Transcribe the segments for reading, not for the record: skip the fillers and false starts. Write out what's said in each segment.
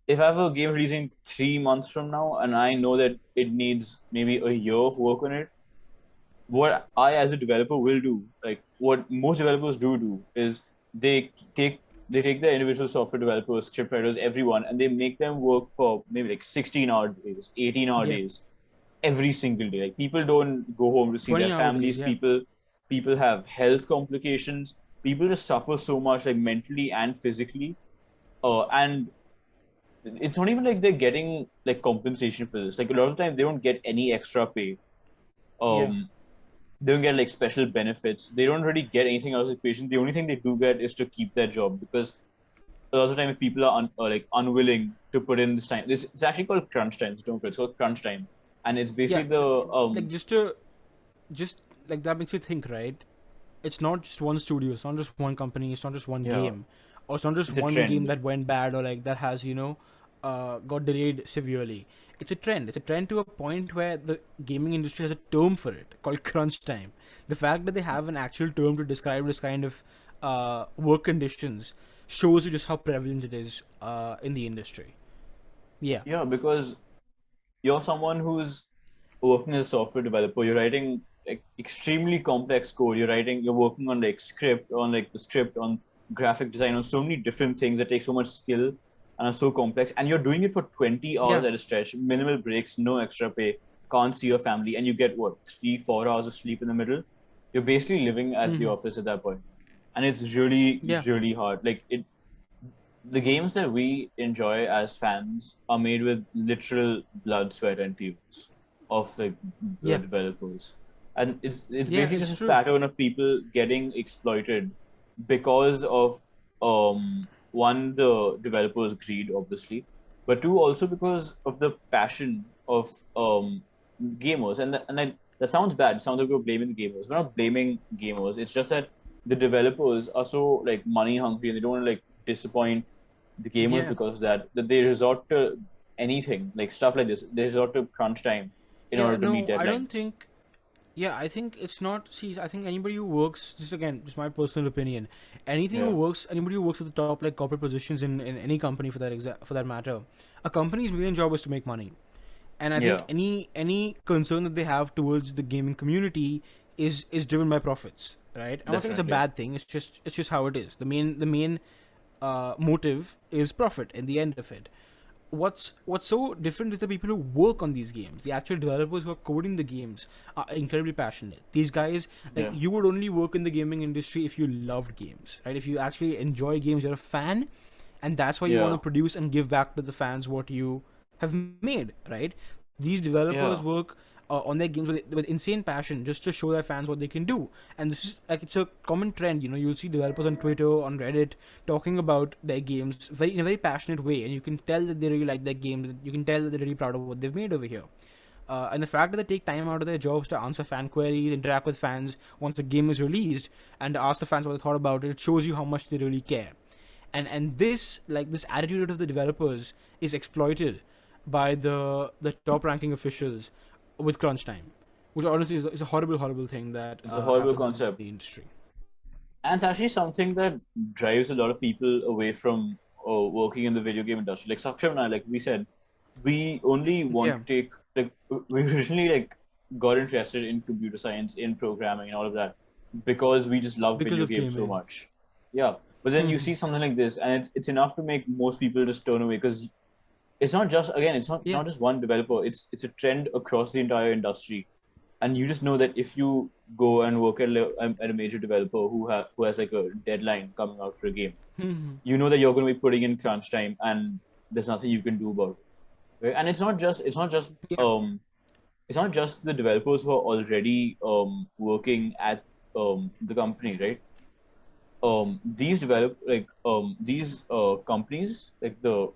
If I have a game releasing 3 months from now and I know that it needs maybe a year of work on it, what I as a developer will do, like what most developers do is they take they take the individual software developers, script writers, everyone, and they make them work for maybe like 16-hour days, 18-hour Yeah, days every single day. Like people don't go home to see their 20-hour days. families. Yeah, People have health complications. People just suffer so much, like mentally and physically. And it's not even like they're getting like compensation for this. Like a lot of the time, they don't get any extra pay. yeah. Um, they don't get like special benefits. They don't really get anything out of the equation. The only thing they do get is to keep their job because a lot of the time, if people are like unwilling to put in this time, it's actually called crunch time. So don't forget, it's called crunch time, and it's Yeah, basically the like just like that makes you think, right? It's not just one studio, it's not just one company, it's not just one yeah, game, or it's not just it's a one game trend. that went bad or like that has got delayed severely. It's a trend. It's a trend to a point where the gaming industry has a term for it called crunch time. The fact that they have an actual term to describe this kind of work conditions shows you just how prevalent it is in the industry. Yeah, Yeah, because you're someone who's working as a software developer. You're writing like extremely complex code. You're working on like the script, on graphic design, on so many different things that take so much skill and are so complex. And you're doing it for 20 hours yeah. at a stretch, minimal breaks, no extra pay, can't see your family, and you get what, 3, 4 hours of sleep in the middle. You're basically living at the Mm-hmm. office at that point. And it's really, Yeah, really hard. The games that we enjoy as fans are made with literal blood, sweat, and tears of the yeah, developers, and it's yeah. basically just It's this true. pattern of people getting exploited because of one, the developers' greed, obviously, but two, also because of the passion of gamers. That sounds bad. It sounds like we're blaming the gamers. We're not blaming gamers. It's just that the developers are so like money hungry and they don't want to like disappoint the gamers Yeah, because of that they resort to anything like stuff like this. They resort to crunch time in yeah. order to meet No, I don't deadlines. think. Yeah, I think it's not. See, I think anybody who works, just again, just my personal opinion, Yeah, anybody who works at the top like corporate positions in any company for that matter, a company's main job is to make money, and I think yeah, any concern that they have towards the gaming community is driven by profits, right? I'm not saying it's a definitely. bad thing. It's just how it is. The main motive is profit in the end of it. What's so different is the people who work on these games, the actual developers who are coding the games are incredibly passionate. These guys, like, Yeah, you would only work in the gaming industry if you loved games, right? If you actually enjoy games, you're a fan, and that's why you want yeah, to produce and give back to the fans what you have made, right? These developers yeah, work on their games with insane passion just to show their fans what they can do. And this is like, it's a common trend. You'll see developers on Twitter, on Reddit, talking about their games in a very passionate way, and you can tell that they really like their games. You can tell that they're really proud of what they've made over here. And the fact that they take time out of their jobs to answer fan queries, interact with fans once the game is released, and ask the fans what they thought about it, it shows you how much they really care. And this attitude of the developers is exploited by the top ranking officials with crunch time, which honestly is a horrible thing that it's a horrible happens in concept, the industry. and it's actually something that drives a lot of people away from working in the video game industry. Like Saksham and I, like we said, we only want Yeah, to take like we originally like got interested in computer science, in programming, and all of that because we just love because video of games so gaming. much. Yeah, but then you Hmm. see something like this, and it's enough to make most people just turn away because it's not just, again, it's Yeah, not just one developer. It's a trend across the entire industry, and you just know that if you go and work at a major developer who has like a deadline coming out for a game, you know that you're going to be putting in crunch time, and there's nothing you can do about it. Right? And yeah, it's not just the developers who are already working at the company, right? These companies, like the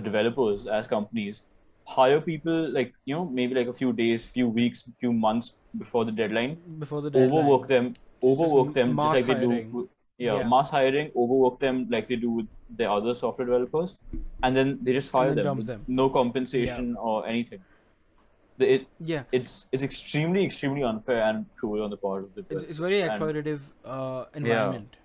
developers as companies, hire people like maybe like a few days, few weeks, few months before the deadline, before the overwork deadline. them, It's just overwork them just mass like they do. hiring. Yeah, Yeah, mass hiring, overwork them like they do with the other software developers, and then they just and fire then them dump with them. no Yeah, compensation or anything. It yeah. it's extremely unfair and cruel on the part of the It's very developers. And exploitative yeah, environment.